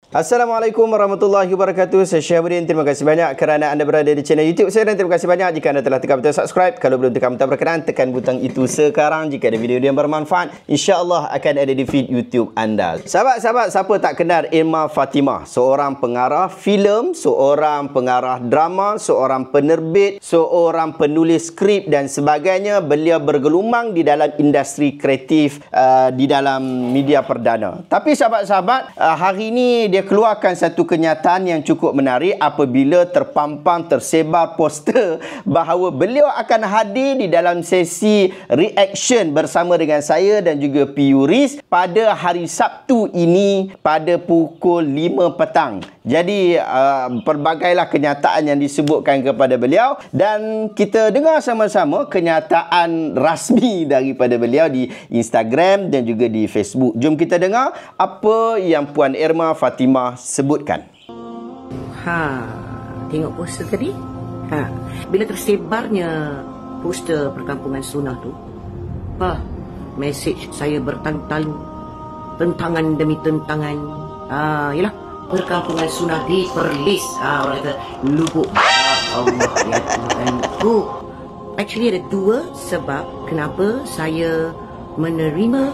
Assalamualaikum warahmatullahi wabarakatuh. Saya Syahabudin. Terima kasih banyak kerana anda berada di channel YouTube saya, dan terima kasih banyak jika anda telah tekan butang subscribe. Kalau belum tekan butang berkenan, tekan butang itu sekarang. Jika ada video yang bermanfaat, insya-Allah akan ada di feed YouTube anda. Sahabat-sahabat, siapa tak kenal Irma Fatimah? Seorang pengarah filem, seorang pengarah drama, seorang penerbit, seorang penulis skrip dan sebagainya. Beliau bergelumang di dalam industri kreatif, di dalam media perdana. Tapi sahabat-sahabat, hari ini dia keluarkan satu kenyataan yang cukup menarik apabila tersebar poster bahawa beliau akan hadir di dalam sesi reaction bersama dengan saya dan juga Piuris pada hari Sabtu ini pada pukul 5 petang. Jadi pelbagailah kenyataan yang disebutkan kepada beliau, dan kita dengar sama-sama kenyataan rasmi daripada beliau di Instagram dan juga di Facebook. Jom kita dengar apa yang Puan Irma Fatimah sebutkan. Tengok poster tadi? Bila tersebarnya poster perkampungan sunnah tu, mesej saya bertalu-talu, tentangan demi tentangan. Yalah, perkampungan sunnah di Perlis. Orang kata lubuk. Allah ya Tuhanku. Actually ada dua sebab kenapa saya menerima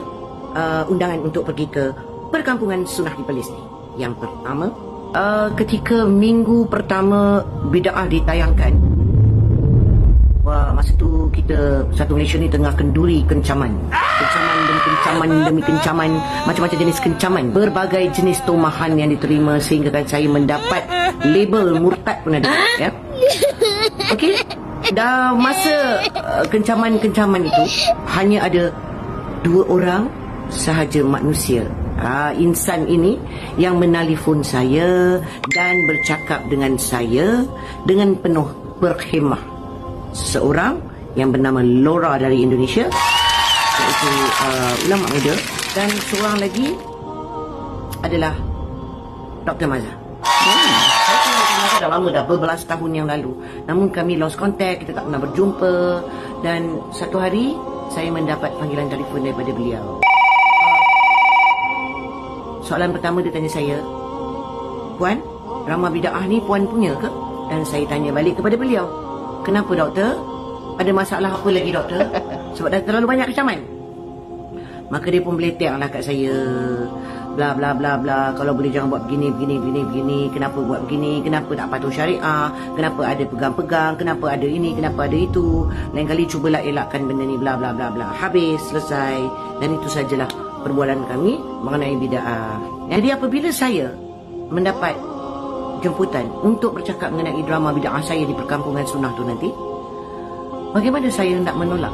undangan untuk pergi ke perkampungan sunnah di Perlis ni. Yang pertama, ketika minggu pertama Bid'ah ditayangkan, masa tu kita satu Malaysia ni tengah kenduri kencaman demi kencaman, macam-macam jenis kencaman, berbagai jenis tomahan yang diterima, sehingga kan saya mendapat label murtad pun ada, ya. Okey, dah masa kencaman itu hanya ada 2 orang sahaja manusia, insan ini yang menelefon saya dan bercakap dengan saya dengan penuh berkhemah. Seorang yang bernama Laura dari Indonesia, iaitu ulama muda, dan seorang lagi adalah Dr. Mazhar. Saya kenal Dr. Mazhar dah lama, dah berbelas tahun yang lalu. Namun kami lost contact, kita tak pernah berjumpa. Dan satu hari saya mendapat panggilan telefon daripada beliau. Soalan pertama dia tanya saya, "Puan, drama Bid'ah ni Puan punya ke?" Dan saya tanya balik kepada beliau, "Kenapa doktor? Ada masalah apa lagi doktor? Sebab dah terlalu banyak kecaman." Maka dia pun beleteklah kat saya, bla bla bla bla, kalau boleh jangan buat begini, kenapa buat begini, kenapa tak patuh syariah, kenapa ada pegang-pegang, kenapa ada ini, kenapa ada itu, lain kali cubalah elakkan benda ni, bla bla bla bla. Habis, selesai. Dan itu sajalah perbualan kami mengenai bid'ah. Jadi apabila saya mendapat jemputan untuk bercakap mengenai drama bid'ah saya di perkampungan sunnah tu nanti, bagaimana saya hendak menolak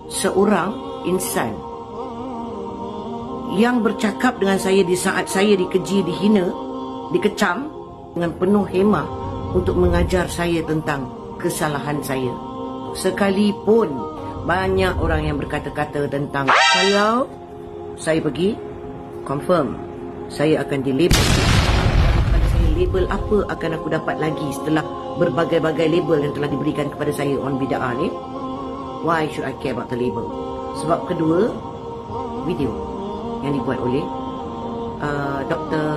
seorang insan yang bercakap dengan saya di saat saya dikeji, dihina, dikecam dengan penuh hemah untuk mengajar saya tentang kesalahan saya. Sekalipun banyak orang yang berkata-kata tentang kalau saya pergi, confirm saya akan dilabel. Kepada saya, label apa akan aku dapat lagi setelah berbagai-bagai label yang telah diberikan kepada saya on bid'ah ni? Why should I care about the label? Sebab kedua, video yang dibuat oleh Dr.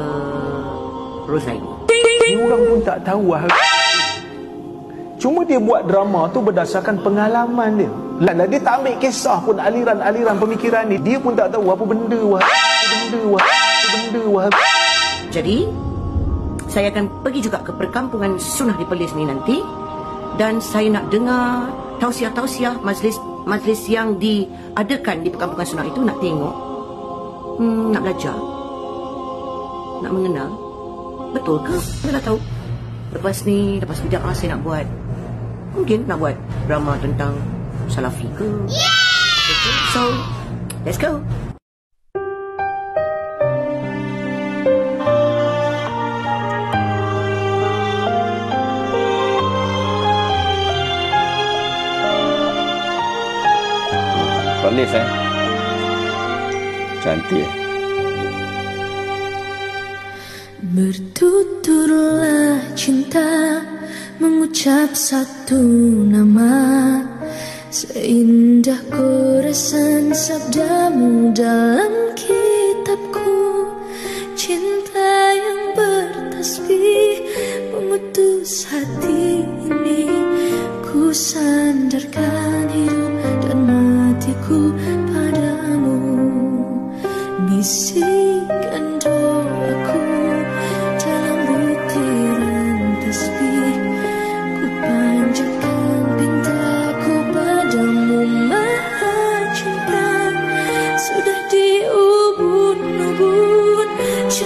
Rosaini. Ni orang pun tak tahu cuma dia buat drama tu berdasarkan pengalaman dia. Dia tak ambil kisah pun, aliran pemikiran ni. Dia pun tak tahu apa benda Jadi saya akan pergi juga ke perkampungan sunnah di Perlis ni nanti, dan saya nak dengar tausiah-tausiah majlis yang diadakan di perkampungan sunnah itu. Nak tengok, nak belajar, nak mengenal betul ke. Saya dah tahu lepas bid'ah saya nak buat, mungkin nak buat drama tentang Salafi ke. So let's go. Perlis cantik. Bertuturlah cinta, mengucap satu nama, seindah koresan sabdamu dalam kitabku. Cinta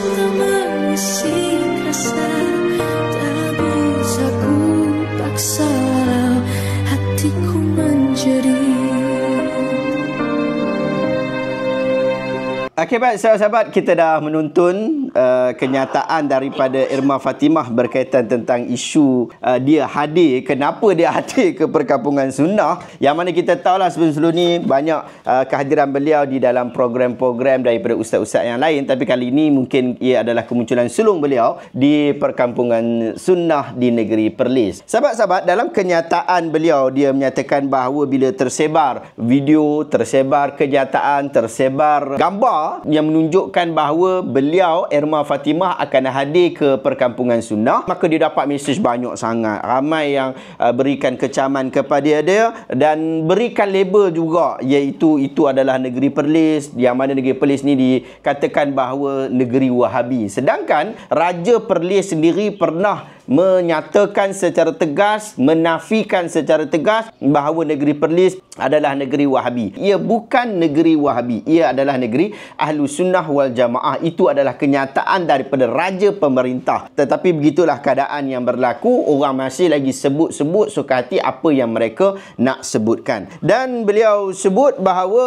cinta mengisi rasa, tak bisa ku paksa hatiku menjadi. Okey, baik sahabat-sahabat, kita dah menonton kenyataan daripada Irma Fatimah berkaitan tentang isu dia hadir. Kenapa dia hadir ke Perkampungan Sunnah, yang mana kita tahulah sebelum-sebelum ni banyak kehadiran beliau di dalam program-program daripada ustaz-ustaz yang lain, tapi kali ini mungkin ia adalah kemunculan sulung beliau di Perkampungan Sunnah di negeri Perlis. Sahabat-sahabat, dalam kenyataan beliau, dia menyatakan bahawa bila tersebar video, tersebar kenyataan, tersebar gambar yang menunjukkan bahawa beliau, Irma Fatimah, akan hadir ke Perkampungan Sunnah, maka dia dapat mesej banyak sangat. Ramai yang berikan kecaman kepada dia dan berikan label juga, iaitu itu adalah negeri Perlis, yang mana negeri Perlis ni dikatakan bahawa negeri Wahabi. Sedangkan Raja Perlis sendiri pernah menyatakan secara tegas, menafikan secara tegas bahawa negeri Perlis adalah negeri Wahabi. Ia bukan negeri Wahabi, ia adalah negeri Ahlus Sunnah wal Jamaah. Itu adalah kenyataan daripada raja pemerintah. Tetapi begitulah keadaan yang berlaku, orang masih lagi sebut-sebut suka hati apa yang mereka nak sebutkan. Dan beliau sebut bahawa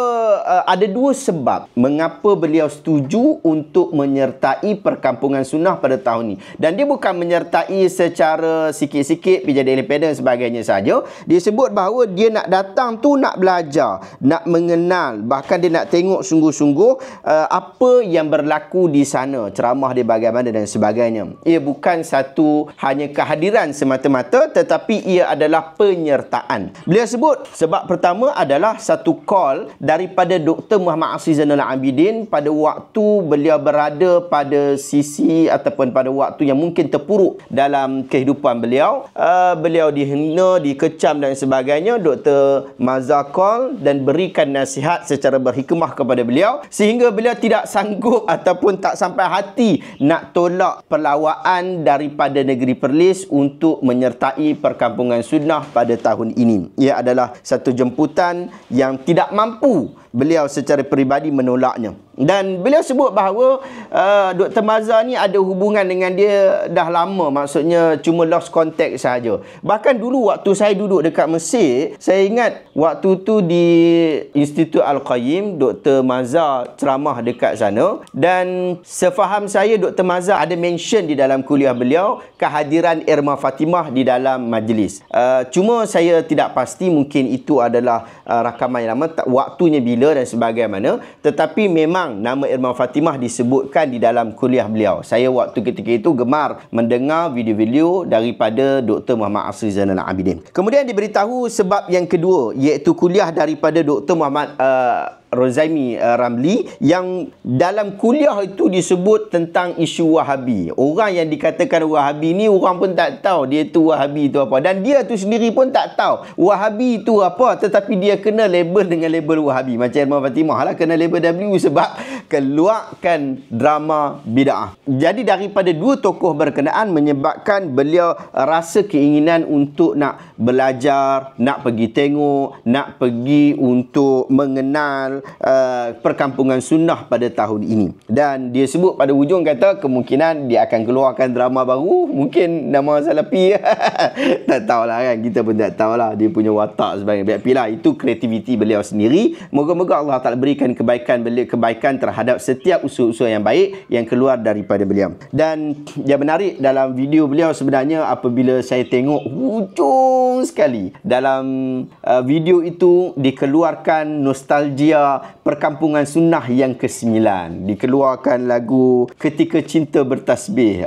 ada dua sebab mengapa beliau setuju untuk menyertai Perkampungan Sunnah pada tahun ini. Dan dia bukan menyertai secara sikit-sikit pergi jadi independen sebagainya saja. Dia sebut bahawa dia nak datang tu nak belajar, nak mengenal, bahkan dia nak tengok sungguh-sungguh apa yang berlaku di sana, ceramah dia bagaimana dan sebagainya. Ia bukan satu hanya kehadiran semata-mata, tetapi ia adalah penyertaan. Beliau sebut sebab pertama adalah satu call daripada Dr. Muhammad Asri Zainal Abidin pada waktu beliau berada pada sisi ataupun pada waktu yang mungkin terpuruk dalam kehidupan beliau. Beliau dihina, dikecam dan sebagainya. Dr. Mazhar call dan berikan nasihat secara berhikmah kepada beliau, sehingga beliau tidak sanggup ataupun tak sampai hati nak tolak perlawaan daripada negeri Perlis untuk menyertai Perkampungan Sunnah pada tahun ini. Ia adalah satu jemputan yang tidak mampu beliau secara peribadi menolaknya. Dan beliau sebut bahawa Dr. Mazhar ni ada hubungan dengan dia dah lama, maksudnya cuma lost contact sahaja. Bahkan dulu waktu saya duduk dekat Mesir, saya ingat waktu tu di Institut Al-Qayyim, Dr. Mazhar ceramah dekat sana, dan sefaham saya Dr. Mazhar ada mention di dalam kuliah beliau kehadiran Irma Fatimah di dalam majlis. Cuma saya tidak pasti, mungkin itu adalah rakaman yang lama, waktunya bila dan sebagaimana, tetapi memang nama Irma Fatimah disebutkan di dalam kuliah beliau. Saya waktu ketika itu gemar mendengar video-video daripada Dr. Muhammad Asri Zainal Abidin. Kemudian diberitahu sebab yang kedua, iaitu kuliah daripada Dr. Muhammad Rozaimi Ramli, yang dalam kuliah itu disebut tentang isu Wahabi. Orang yang dikatakan Wahabi ni, orang pun tak tahu dia tu Wahabi itu apa, dan dia tu sendiri pun tak tahu Wahabi itu apa, tetapi dia kena label dengan label Wahabi. Macam Irma Fatimah lah kena label W sebab keluarkan drama bid'ah. Jadi daripada dua tokoh berkenaan menyebabkan beliau rasa keinginan untuk nak belajar, nak pergi tengok, nak pergi untuk mengenal Perkampungan Sunnah pada tahun ini. Dan dia sebut pada hujung kata kemungkinan dia akan keluarkan drama baru, mungkin nama Salafi. Tak tahulah kan, kita pun tak tahulah dia punya watak sebagai biarlah, itu kreativiti beliau sendiri. Moga-moga Allah Ta'ala berikan kebaikan terhadap setiap usul-usul yang baik yang keluar daripada beliau. Dan yang menarik dalam video beliau sebenarnya, apabila saya tengok hujung sekali dalam video itu, dikeluarkan nostalgia Perkampungan Sunnah yang ke-9. Dikeluarkan lagu Ketika Cinta Bertasbih.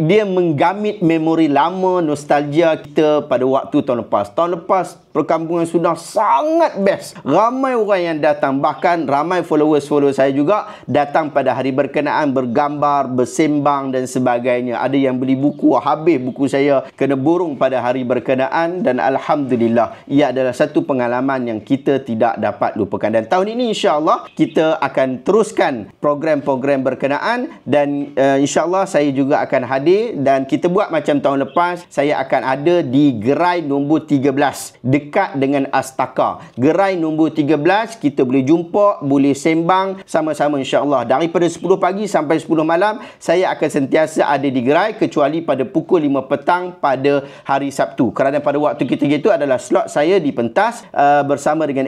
Dia menggamit memori lama, nostalgia kita pada waktu tahun lepas. Tahun lepas Perkampungan Sunnah sangat best. Ramai orang yang datang, bahkan ramai followers saya juga datang pada hari berkenaan, bergambar, bersembang dan sebagainya. Ada yang beli buku, habis buku saya kena borong pada hari berkenaan, dan alhamdulillah ia adalah satu pengalaman yang kita tidak dapat lupakan. Dan Dan tahun ini insya-Allah kita akan teruskan program-program berkenaan dan insya-Allah saya juga akan hadir dan kita buat macam tahun lepas. Saya akan ada di gerai nombor 13 dekat dengan Astaka. Gerai nombor 13 kita boleh jumpa, boleh sembang sama-sama insya-Allah. Daripada 10 pagi sampai 10 malam saya akan sentiasa ada di gerai kecuali pada pukul 5 petang pada hari Sabtu. Kerana pada waktu ketiga itu adalah slot saya di pentas bersama dengan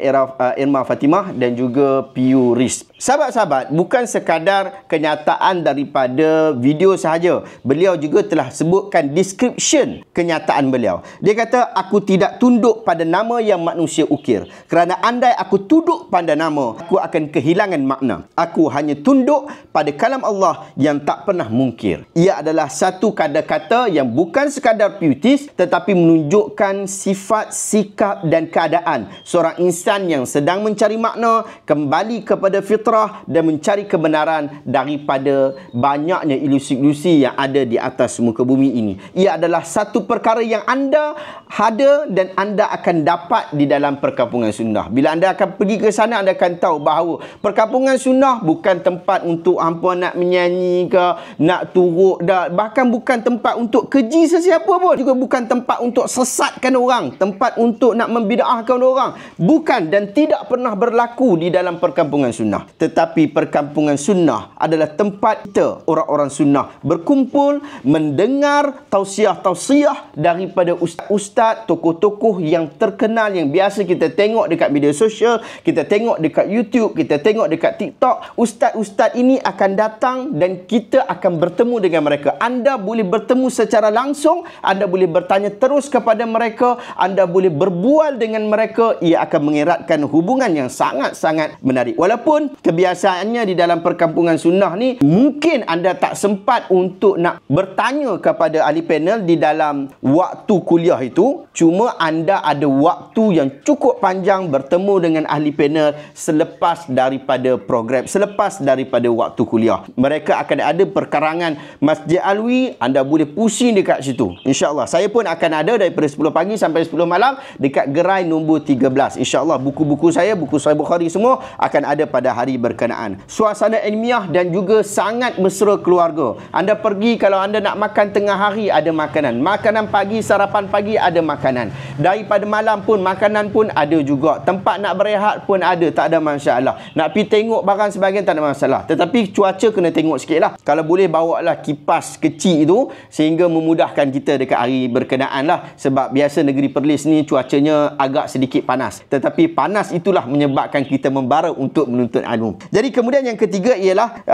Irma Fatimah dan juga Piu Riz. Sahabat-sahabat, bukan sekadar kenyataan daripada video sahaja. Beliau juga telah sebutkan description kenyataan beliau. Dia kata, aku tidak tunduk pada nama yang manusia ukir. Kerana andai aku tunduk pada nama, aku akan kehilangan makna. Aku hanya tunduk pada kalam Allah yang tak pernah mungkir. Ia adalah satu kata-kata yang bukan sekadar puitis tetapi menunjukkan sifat, sikap dan keadaan seorang insan yang sedang mencari makna, kembali kepada fitrah dan mencari kebenaran daripada banyaknya ilusi-ilusi yang ada di atas muka bumi ini. Ia adalah satu perkara yang anda ada dan anda akan dapat di dalam perkampungan sunnah. Bila anda akan pergi ke sana, anda akan tahu bahawa perkampungan sunnah bukan tempat untuk hampa nak menyanyi ke, nak turut dah. Bahkan bukan tempat untuk keji sesiapa pun. Juga bukan tempat untuk sesatkan orang, tempat untuk nak membida'ahkan orang. Bukan dan tidak pernah berlaku di dalam perkampungan sunnah. Tetapi perkampungan sunnah adalah tempat kita, orang-orang sunnah, berkumpul mendengar tausiah-tausiah daripada ustaz-ustaz, tokoh-tokoh yang terkenal yang biasa kita tengok dekat media sosial, kita tengok dekat YouTube, kita tengok dekat TikTok. Ustaz-ustaz ini akan datang dan kita akan bertemu dengan mereka. Anda boleh bertemu secara langsung, anda boleh bertanya terus kepada mereka, anda boleh berbual dengan mereka. Ia akan mengeratkan hubungan yang sangat-sangat menarik. Walaupun kebiasaannya di dalam perkampungan sunnah ni mungkin anda tak sempat untuk nak bertanya kepada ahli panel di dalam waktu kuliah itu, cuma anda ada waktu yang cukup panjang bertemu dengan ahli panel selepas daripada program, selepas daripada waktu kuliah. Mereka akan ada perkarangan Masjid Alwi, anda boleh pusing dekat situ. InsyaAllah saya pun akan ada daripada 10 pagi sampai 10 malam dekat gerai nombor 13. InsyaAllah buku-buku saya, buku Sahih Bukhari semua akan ada pada hari berkenaan. Suasana ilmiah dan juga sangat mesra keluarga. Anda pergi, kalau anda nak makan tengah hari ada makanan. Makanan pagi, sarapan pagi ada makanan. Daripada malam pun makanan pun ada juga. Tempat nak berehat pun ada, tak ada masalah. Nak pergi tengok barang sebagainya tak ada masalah. Tetapi cuaca kena tengok sikit lah. Kalau boleh bawalah kipas kecil itu sehingga memudahkan kita dekat hari berkenaan lah. Sebab biasa negeri Perlis ni cuacanya agak sedikit panas. Tetapi panas itulah menyebabkan kita membara untuk menuntut ilmu. Jadi kemudian yang ketiga ialah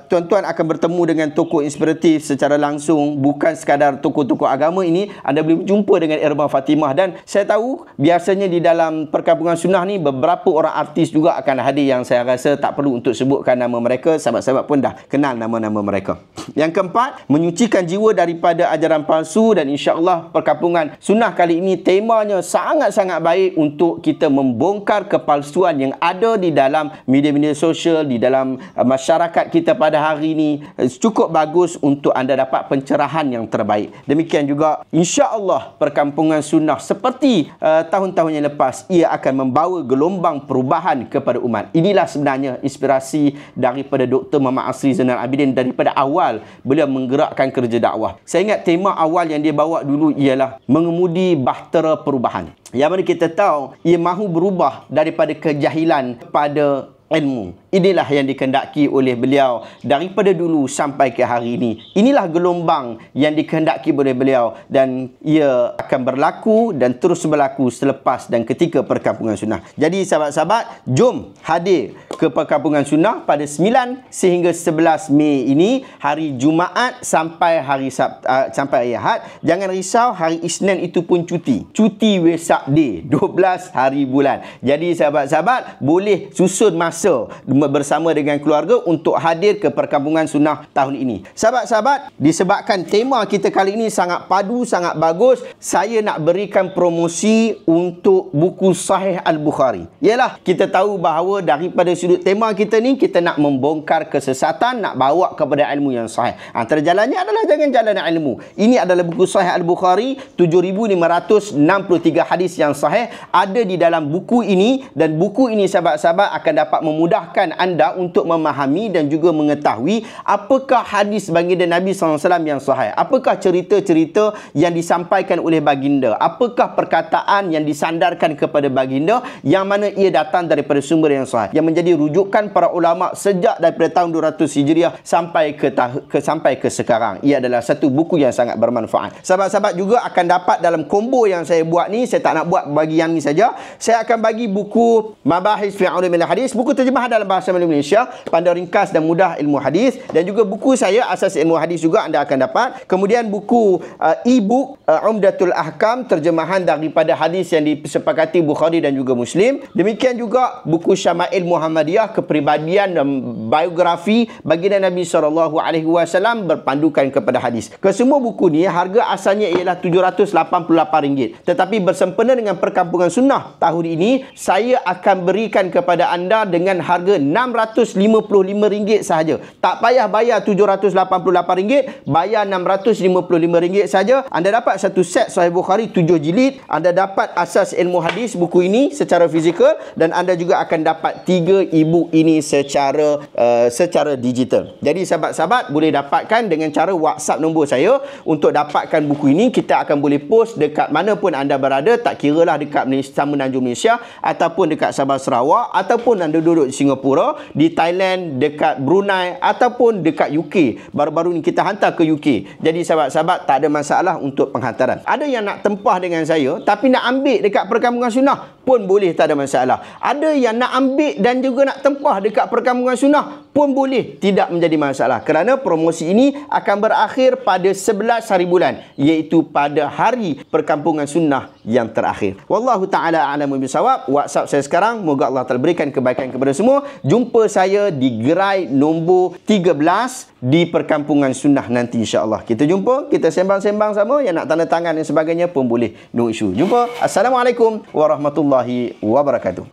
tuan-tuan akan bertemu dengan tokoh inspiratif secara langsung. Bukan sekadar tokoh-tokoh agama ini, anda boleh berjumpa dengan Irma Fatimah. Dan saya tahu biasanya di dalam perkampungan sunnah ni beberapa orang artis juga akan hadir yang saya rasa tak perlu untuk sebutkan nama mereka. Sahabat-sahabat pun dah kenal nama-nama mereka. Yang keempat, menyucikan jiwa daripada ajaran palsu. Dan insya-Allah perkampungan sunnah kali ini temanya sangat-sangat baik untuk kita membongkar kepalsuan yang ada di dalam media-media sosial, di dalam masyarakat kita pada hari ini. Cukup bagus untuk anda dapat pencerahan yang terbaik. Demikian juga insya-Allah perkampungan sunnah seperti tahun-tahun yang lepas, ia akan membawa gelombang perubahan kepada umat. Inilah sebenarnya inspirasi daripada Dr. Muhammad Asri Zainal Abidin. Daripada awal beliau menggerakkan kerja dakwah. Saya ingat tema awal yang dia bawa dulu ialah mengemudi bahtera perubahan. Yang mana kita tahu ia mahu berubah daripada kejahilan kepada ilmu. Inilah yang dikehendaki oleh beliau daripada dulu sampai ke hari ini. Inilah gelombang yang dikehendaki oleh beliau dan ia akan berlaku dan terus berlaku selepas dan ketika perkampungan sunnah. Jadi sahabat-sahabat, jom hadir ke perkampungan sunnah pada 9 sehingga 11 Mei ini, hari Jumaat sampai hari sampai hari Ahad. Jangan risau, hari Isnin itu pun cuti. Cuti Wesak Day, 12 hari bulan. Jadi sahabat-sahabat boleh susun masa bersama dengan keluarga untuk hadir ke perkampungan sunnah tahun ini. Sahabat-sahabat, disebabkan tema kita kali ini sangat padu, sangat bagus, saya nak berikan promosi untuk buku Sahih Al-Bukhari. Yalah, kita tahu bahawa daripada sudut tema kita ni, kita nak membongkar kesesatan, nak bawa kepada ilmu yang sahih. Antara jalannya adalah jangan jalan ilmu. Ini adalah buku Sahih Al-Bukhari, 7,563 hadis yang sahih ada di dalam buku ini, dan buku ini sahabat-sahabat akan dapat memudahkan anda untuk memahami dan juga mengetahui apakah hadis baginda Nabi SAW yang sahih, apakah cerita-cerita yang disampaikan oleh baginda, apakah perkataan yang disandarkan kepada baginda yang mana ia datang daripada sumber yang sahih, yang menjadi rujukan para ulama sejak daripada tahun 200 Hijriah sampai ke sekarang. Ia adalah satu buku yang sangat bermanfaat. Sahabat-sahabat juga akan dapat dalam combo yang saya buat ni, saya tak nak buat bagi yang ni saja. Saya akan bagi buku Mabahis fi Ulumil Hadis, buku terjemahan dalam bahasa Malaysia, panduan ringkas dan mudah ilmu hadis, dan juga buku saya Asas Ilmu Hadis juga anda akan dapat. Kemudian buku e-book Umdatul Ahkam, terjemahan daripada hadis yang disepakati Bukhari dan juga Muslim. Demikian juga buku Syama'il Muhammadiyah, kepribadian dan biografi baginda Nabi SAW berpandukan kepada hadis. Kesemua buku ni harga asalnya ialah RM788, tetapi bersempena dengan perkampungan sunnah tahun ini, saya akan berikan kepada anda dengan harga RM655 sahaja. Tak payah bayar RM788, bayar RM655 saja. Anda dapat satu set Sahih Bukhari 7 jilid, anda dapat Asas Ilmu Hadis buku ini secara fizikal, dan anda juga akan dapat 3 e-book ini secara digital. Jadi sahabat-sahabat boleh dapatkan dengan cara WhatsApp nombor saya untuk dapatkan buku ini. Kita akan boleh post dekat mana pun anda berada, tak kiralah dekat Semenanjung Malaysia ataupun dekat Sabah Sarawak, ataupun anda duduk di Singapura, di Thailand, dekat Brunei ataupun dekat UK. Baru-baru ni kita hantar ke UK. Jadi sahabat-sahabat tak ada masalah untuk penghantaran. Ada yang nak tempah dengan saya tapi nak ambil dekat perkampungan sunnah pun boleh, tak ada masalah. Ada yang nak ambil dan juga nak tempah dekat perkampungan sunnah pun boleh, tidak menjadi masalah, kerana promosi ini akan berakhir pada 11 hari bulan, iaitu pada hari perkampungan sunnah yang terakhir. Wallahu ta'ala a'lamu bisawab. WhatsApp saya sekarang, moga Allah Ta'ala berikan kebaikan kepada semua. Jumpa saya di gerai nombor 13 di perkampungan sunnah nanti, insya-Allah. Kita jumpa, kita sembang-sembang sama. Yang nak tanda tangan dan sebagainya pun boleh, no issue. Jumpa. Assalamualaikum warahmatullahi wabarakatuh.